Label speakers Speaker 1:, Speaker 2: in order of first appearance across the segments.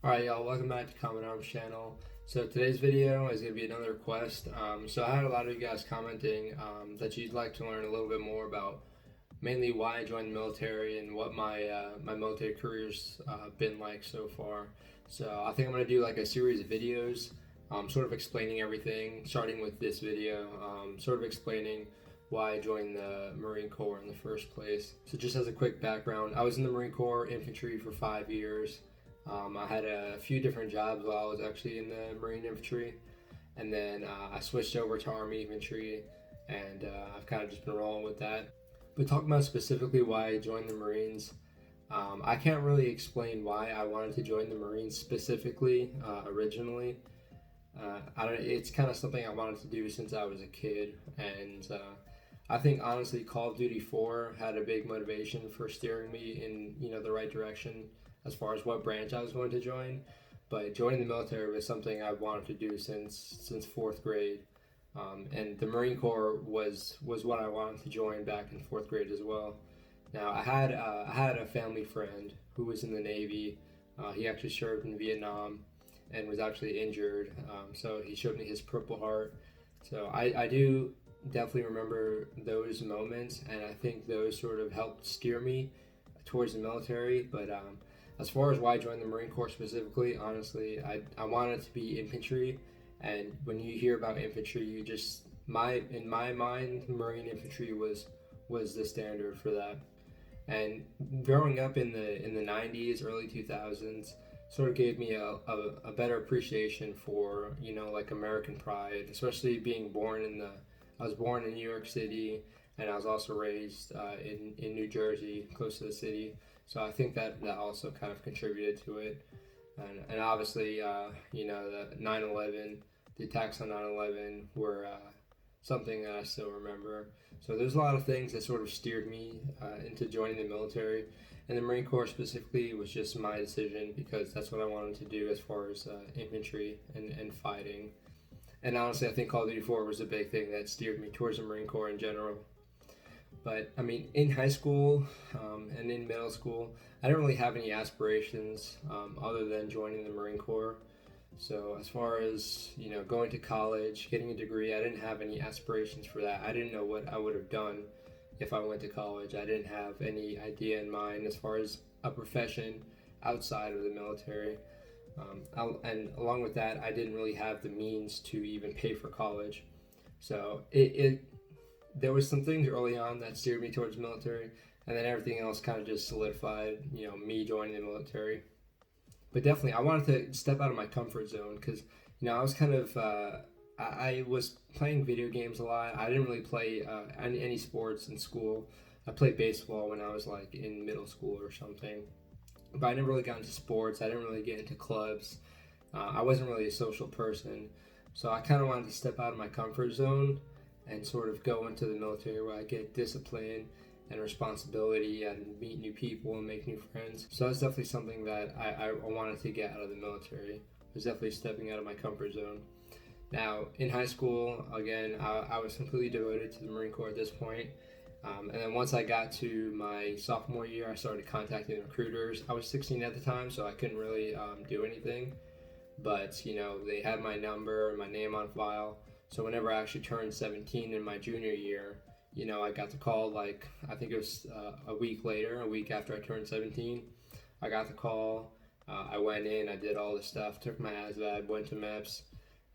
Speaker 1: Alright y'all, welcome back to Common Arms channel. So today's video is going to be another request. So I had a lot of you guys commenting that you'd like to learn a little bit more about mainly why I joined the military and what my military career's been like so far. So I think I'm going to do like a series of videos sort of explaining everything, starting with this video, sort of explaining why I joined the Marine Corps in the first place. So just as a quick background, I was in the Marine Corps infantry for 5 years. I had a few different jobs while I was actually in the Marine Infantry, and then I switched over to Army Infantry, and I've kind of just been rolling with that. But talking about specifically why I joined the Marines, I can't really explain why I wanted to join the Marines specifically originally. I don't. It's kind of something I wanted to do since I was a kid, and I think honestly, Call of Duty 4 had a big motivation for steering me in the right direction as far as what branch I was going to join. But joining the military was something I wanted to do since fourth grade, and the Marine Corps was what I wanted to join back in fourth grade as well. Now I had a family friend who was in the Navy. He actually served in Vietnam and was actually injured. So he showed me his Purple Heart. So I do definitely remember those moments, and I think those sort of helped steer me towards the military. But as far as why I joined the Marine Corps specifically, honestly, I wanted to be infantry. And when you hear about infantry, you just in my mind, Marine infantry was the standard for that. And growing up in the 90s, early 2000s, sort of gave me a better appreciation for like American pride, especially being born in the I was born in New York City, and I was also raised in New Jersey, close to the city. So I think that also kind of contributed to it. And obviously, the 9/11, the attacks on 9/11 were something that I still remember. So there's a lot of things that sort of steered me into joining the military. And the Marine Corps specifically was just my decision because that's what I wanted to do as far as infantry and fighting. And honestly, I think Call of Duty 4 was a big thing that steered me towards the Marine Corps in general. But I mean, in high school and in middle school, I didn't really have any aspirations other than joining the Marine Corps. So as far as going to college, getting a degree, I didn't have any aspirations for that. I didn't know what I would have done if I went to college. I didn't have any idea in mind as far as a profession outside of the military. And along with that, I didn't really have the means to even pay for college. So there was some things early on that steered me towards military, and then everything else kind of just solidified, me joining the military. But definitely, I wanted to step out of my comfort zone because, I was kind of, I was playing video games a lot. I didn't really play any sports in school. I played baseball when I was like in middle school or something. But I never really got into sports. I didn't really get into clubs. I wasn't really a social person. So I kind of wanted to step out of my comfort zone and sort of go into the military where I get discipline and responsibility and meet new people and make new friends. So that's definitely something that I wanted to get out of the military. It was definitely stepping out of my comfort zone. Now, in high school, again, I was completely devoted to the Marine Corps at this point. And then once I got to my sophomore year, I started contacting recruiters. I was 16 at the time, so I couldn't really do anything. But, they had my number and my name on file. So whenever I actually turned 17 in my junior year, I got the call like, I think it was a week after I turned 17. I got the call. I went in, I did all the stuff, took my ASVAB, went to MEPS,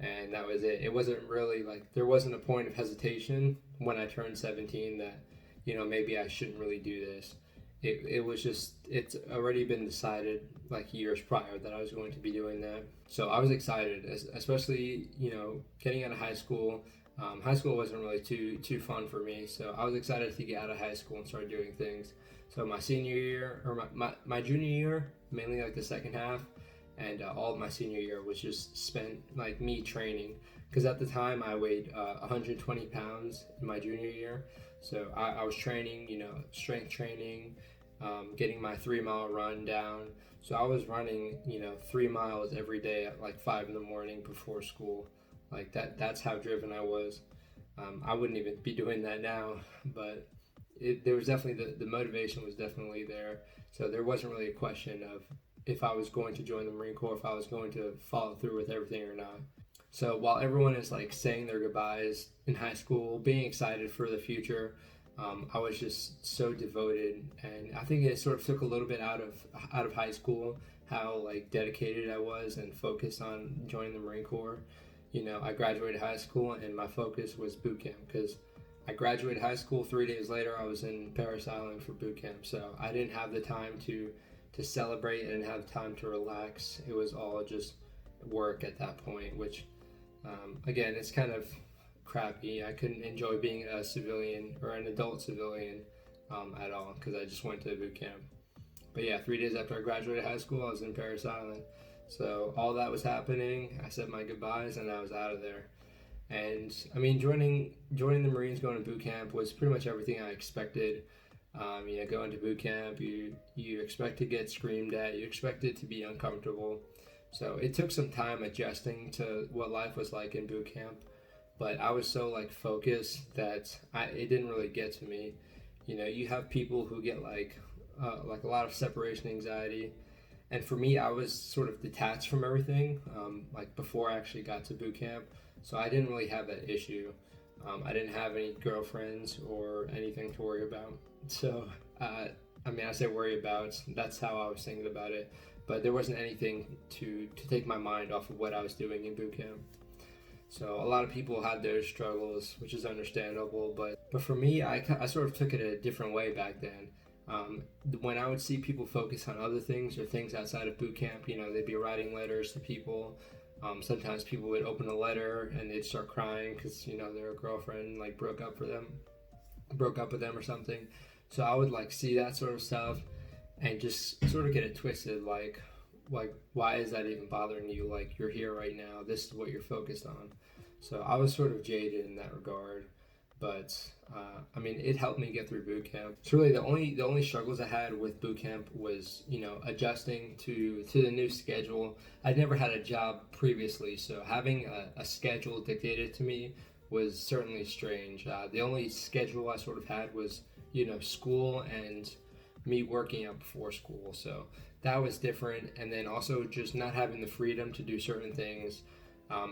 Speaker 1: and that was it. It wasn't really like, there wasn't a point of hesitation when I turned 17 that, maybe I shouldn't really do this. It was just, it's already been decided like years prior that I was going to be doing that. So I was excited, especially, getting out of high school. High school wasn't really too fun for me, so I was excited to get out of high school and start doing things. So my senior year, or my junior year, mainly like the second half, and all of my senior year was just spent like me training. Because at the time I weighed 120 pounds in my junior year. So I was training, strength training, getting my 3 mile run down. So I was running, 3 miles every day at like 5 in the morning before school. Like that's how driven I was. I wouldn't even be doing that now, but there was definitely the motivation was definitely there. So there wasn't really a question of if I was going to join the Marine Corps, if I was going to follow through with everything or not. So while everyone is like saying their goodbyes in high school, being excited for the future, I was just so devoted, and I think it sort of took a little bit out of high school how like dedicated I was and focused on joining the Marine Corps. You know, I graduated high school and my focus was boot camp because I graduated high school. 3 days later, I was in Paris Island for boot camp, so I didn't have the time to celebrate. I didn't have time to relax. It was all just work at that point, which again, it's kind of crappy. I couldn't enjoy being a civilian or an adult civilian at all because I just went to boot camp. But yeah, 3 days after I graduated high school, I was in Paris Island. So all that was happening. I said my goodbyes and I was out of there. And I mean, joining the Marines, going to boot camp was pretty much everything I expected. You know, going to boot camp, you expect to get screamed at, you expect it to be uncomfortable. So it took some time adjusting to what life was like in boot camp, but I was so like focused that it didn't really get to me. You know, you have people who get like a lot of separation anxiety, and for me, I was sort of detached from everything, like before I actually got to boot camp. So I didn't really have that issue. I didn't have any girlfriends or anything to worry about. So I mean, I say worry about. That's how I was thinking about it. But there wasn't anything to take my mind off of what I was doing in boot camp. So a lot of people had their struggles, which is understandable. But for me, I sort of took it a different way back then. When I would see people focus on other things or things outside of boot camp, you know, they'd be writing letters to people. Sometimes people would open a letter and they'd start crying because, you know, their girlfriend like broke up with them or something. So I would like see that sort of stuff and just sort of get it twisted, like why is that even bothering you? Like, you're here right now, this is what you're focused on. So I was sort of jaded in that regard, but I mean, it helped me get through boot camp. It's really the only struggles I had with boot camp was, you know, adjusting to the new schedule. I'd never had a job previously, so having a schedule dictated to me was certainly strange. The only schedule I sort of had was, you know, school and me working out before school, so that was different. And then also just not having the freedom to do certain things.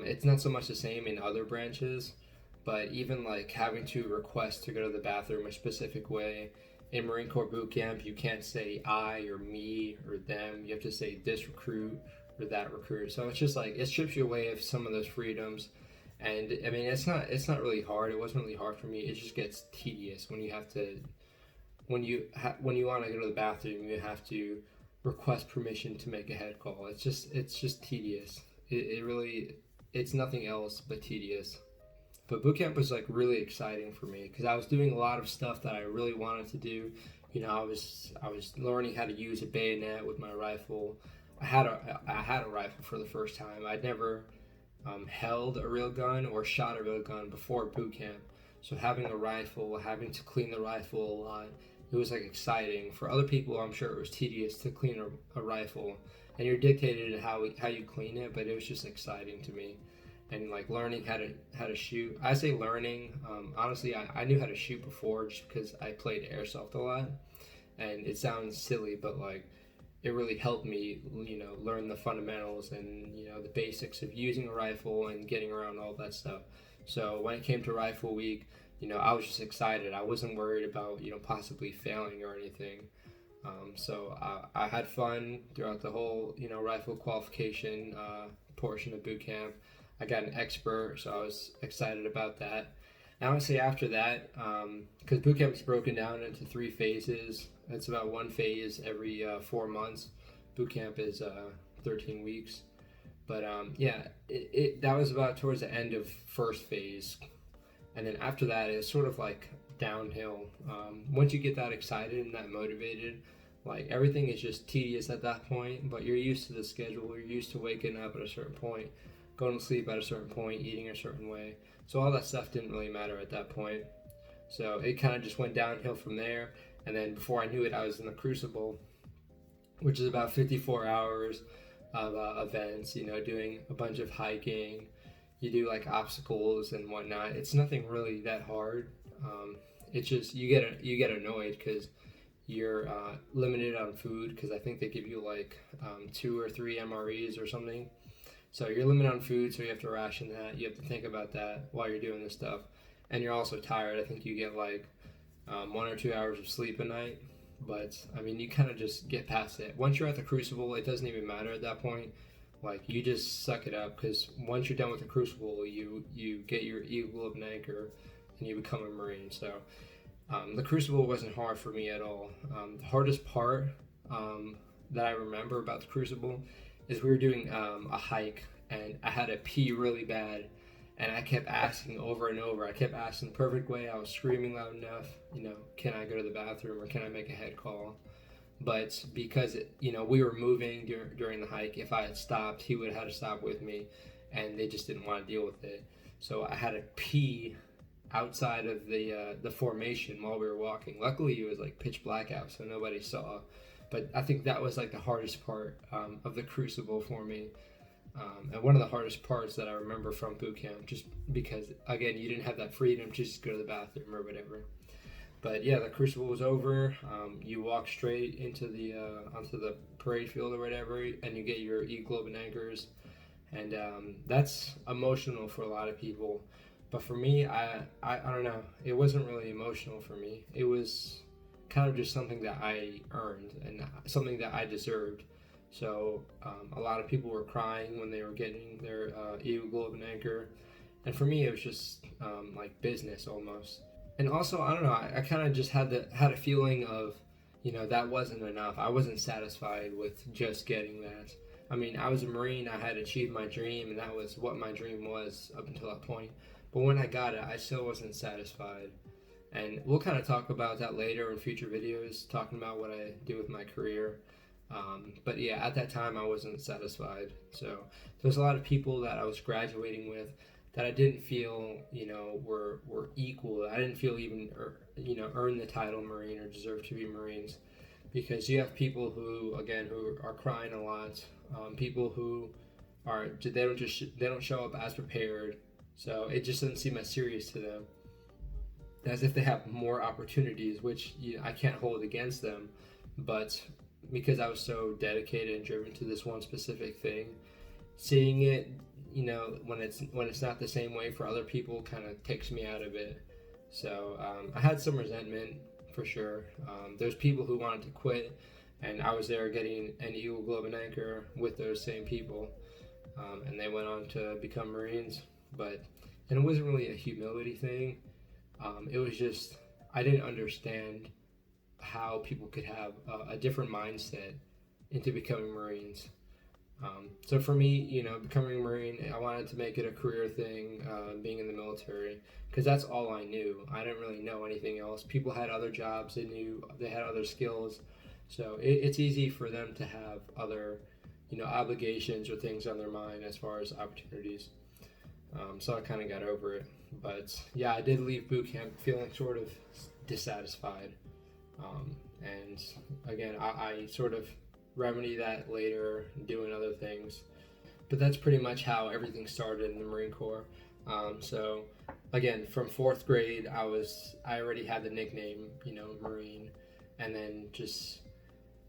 Speaker 1: It's not so much the same in other branches, but even like having to request to go to the bathroom a specific way. In Marine Corps boot camp, you can't say I or me or them. You have to say this recruit or that recruit. So it's just like, it strips you away of some of those freedoms. And I mean, it's not really hard. It wasn't really hard for me. It just gets tedious when you have to, when you want to go to the bathroom, you have to request permission to make a head call. It's just tedious. It really, it's nothing else but tedious. But boot camp was like really exciting for me because I was doing a lot of stuff that I really wanted to do. You know, I was learning how to use a bayonet with my rifle. I had a rifle for the first time. I'd never held a real gun or shot a real gun before boot camp. So having a rifle, having to clean the rifle a lot, it was like exciting. For other people, I'm sure it was tedious to clean a rifle, and you're dictated to how you clean it. But it was just exciting to me. And like learning how to shoot. I say learning. Honestly, I knew how to shoot before just because I played airsoft a lot, and it sounds silly, but like it really helped me, you know, learn the fundamentals and, you know, the basics of using a rifle and getting around all that stuff. So when it came to rifle week, you know, I was just excited. I wasn't worried about, you know, possibly failing or anything. So I had fun throughout the whole, you know, rifle qualification portion of boot camp. I got an expert, so I was excited about that. And I would say after that, because boot camp is broken down into 3 phases. It's about 1 phase every 4 months. Boot camp is 13 weeks. But yeah, that was about towards the end of first phase. And then after that, it's sort of like downhill. Once you get that excited and that motivated, like everything is just tedious at that point, but you're used to the schedule. You're used to waking up at a certain point, going to sleep at a certain point, eating a certain way. So all that stuff didn't really matter at that point. So it kind of just went downhill from there. And then before I knew it, I was in the Crucible, which is about 54 hours of events, you know, doing a bunch of hiking. You do like obstacles and whatnot. It's nothing really that hard. It's just you get annoyed because you're limited on food, because I think they give you like 2 or 3 MREs or something. So you're limited on food, so you have to ration that. You have to think about that while you're doing this stuff. And you're also tired. I think you get like 1 or 2 hours of sleep a night. But I mean, you kind of just get past it. Once you're at the crucible, it doesn't even matter at that point. Like, you just suck it up, because once you're done with the crucible, you get your eagle of an anchor and you become a Marine. So the crucible wasn't hard for me at all. The hardest part that I remember about the crucible is we were doing a hike, and I had to pee really bad, and I kept asking over and over. I kept asking the perfect way. I was screaming loud enough, can I go to the bathroom, or can I make a head call? But because we were moving during the hike, if I had stopped, he would have had to stop with me, and they just didn't want to deal with it. So I had to pee outside of the formation while we were walking. Luckily, it was like pitch black out, so nobody saw. But I think that was like the hardest part of the crucible for me, and one of the hardest parts that I remember from boot camp, just because, again, you didn't have that freedom to just go to the bathroom or whatever. But yeah, the crucible was over. You walk straight into onto the parade field or whatever, and you get your eagle of an anchors, and that's emotional for a lot of people. But for me, I don't know. It wasn't really emotional for me. It was kind of just something that I earned and something that I deserved. So a lot of people were crying when they were getting their eagle of an anchor, and for me, it was just like business almost. And also, I don't know, I kind of just had a feeling of, that wasn't enough. I wasn't satisfied with just getting that. I mean, I was a Marine, I had achieved my dream, and that was what my dream was up until that point. But when I got it, I still wasn't satisfied. And we'll kind of talk about that later in future videos, talking about what I do with my career. But yeah, at that time, I wasn't satisfied. So there's a lot of people that I was graduating with that I didn't feel, were equal. I didn't feel even, earned the title Marine or deserve to be Marines, because you have people who are crying a lot. People who they don't show up as prepared, so it just doesn't seem as serious to them, as if they have more opportunities, which I can't hold against them. But because I was so dedicated and driven to this one specific thing, seeing it, when it's not the same way for other people, kind of takes me out of it. So I had some resentment for sure. There's people who wanted to quit, and I was there getting an eagle of an anchor with those same people, and they went on to become Marines. And it wasn't really a humility thing. It was just, I didn't understand how people could have a different mindset into becoming Marines. So for me, becoming a Marine, I wanted to make it a career thing, being in the military, because that's all I knew. I didn't really know anything else. People had other jobs, they had other skills, so it's easy for them to have other, obligations or things on their mind as far as opportunities. So I kind of got over it. But yeah, I did leave boot camp feeling sort of dissatisfied. And again, I sort of remedy that later, doing other things. But that's pretty much how everything started in the Marine Corps. So again, from 4th grade, I already had the nickname, Marine, and then just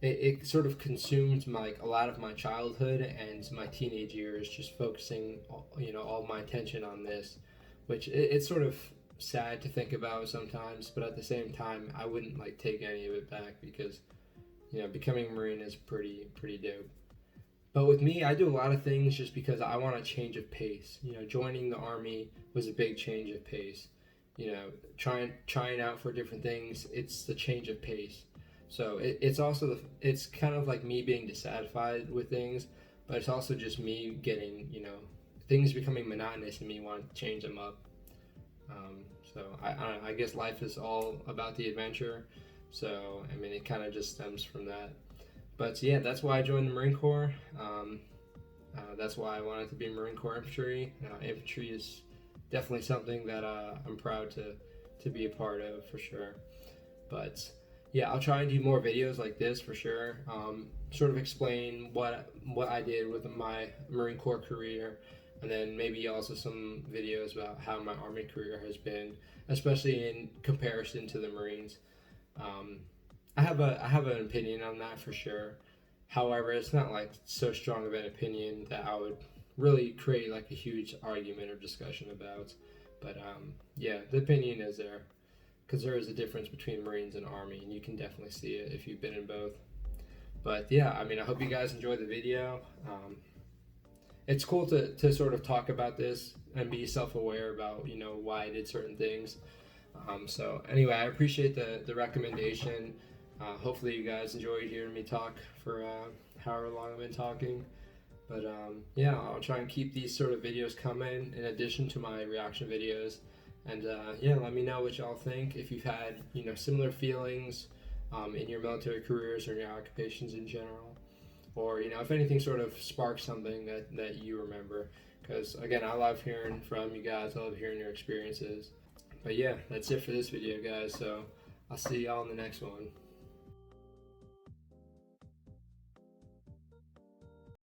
Speaker 1: it sort of consumed a lot of my childhood and my teenage years, just focusing all my attention on this, which it's sort of sad to think about sometimes, but at the same time, I wouldn't take any of it back, because becoming a Marine is pretty dope. But with me, I do a lot of things just because I want a change of pace. Joining the Army was a big change of pace. Trying out for different things, it's the change of pace. So it's also it's kind of like me being dissatisfied with things, but it's also just me getting things becoming monotonous and me wanting to change them up. So I guess life is all about the adventure. So I mean, it kind of just stems from that. But yeah, that's why I joined the Marine Corps. That's why I wanted to be Marine Corps infantry. Infantry is definitely something that I'm proud to be a part of, for sure. But yeah, I'll try and do more videos like this for sure. Sort of explain what I did with my Marine Corps career, and then maybe also some videos about how my Army career has been, especially in comparison to the Marines. I have an opinion on that for sure. However, it's not like so strong of an opinion that I would really create like a huge argument or discussion about. But yeah, the opinion is there because there is a difference between Marines and Army, and you can definitely see it if you've been in both. But yeah, I mean, I hope you guys enjoyed the video. It's cool to sort of talk about this and be self-aware about why I did certain things. So anyway, I appreciate the recommendation. Hopefully you guys enjoyed hearing me talk for however long I've been talking. But yeah, I'll try and keep these sort of videos coming in addition to my reaction videos. And yeah, let me know what y'all think. If you've had similar feelings in your military careers or in your occupations in general, or if anything sort of sparks something that you remember. Because again, I love hearing from you guys. I love hearing your experiences. But yeah, that's it for this video, guys. So I'll see y'all in the next one.